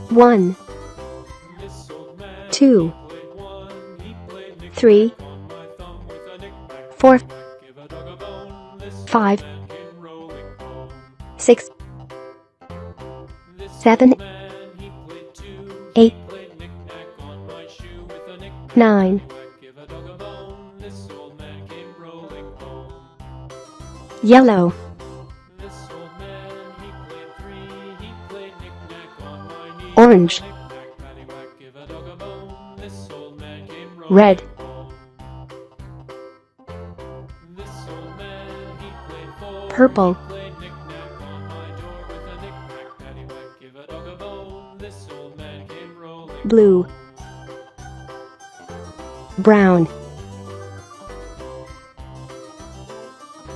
1, 2, 3, 4, 5, 6, 7, 8, 9. Yellow, orange, red, purple, blue, brown,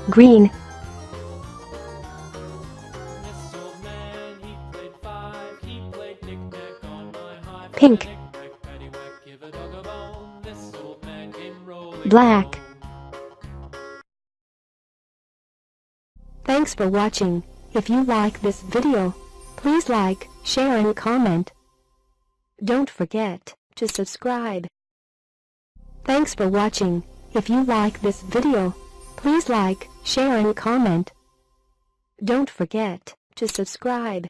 green, pink, black. Thanks for watching. If you like this video, please like, share and comment. Don't forget to subscribe. Thanks for watching. If you like this video, please like, share and comment. Don't forget to subscribe.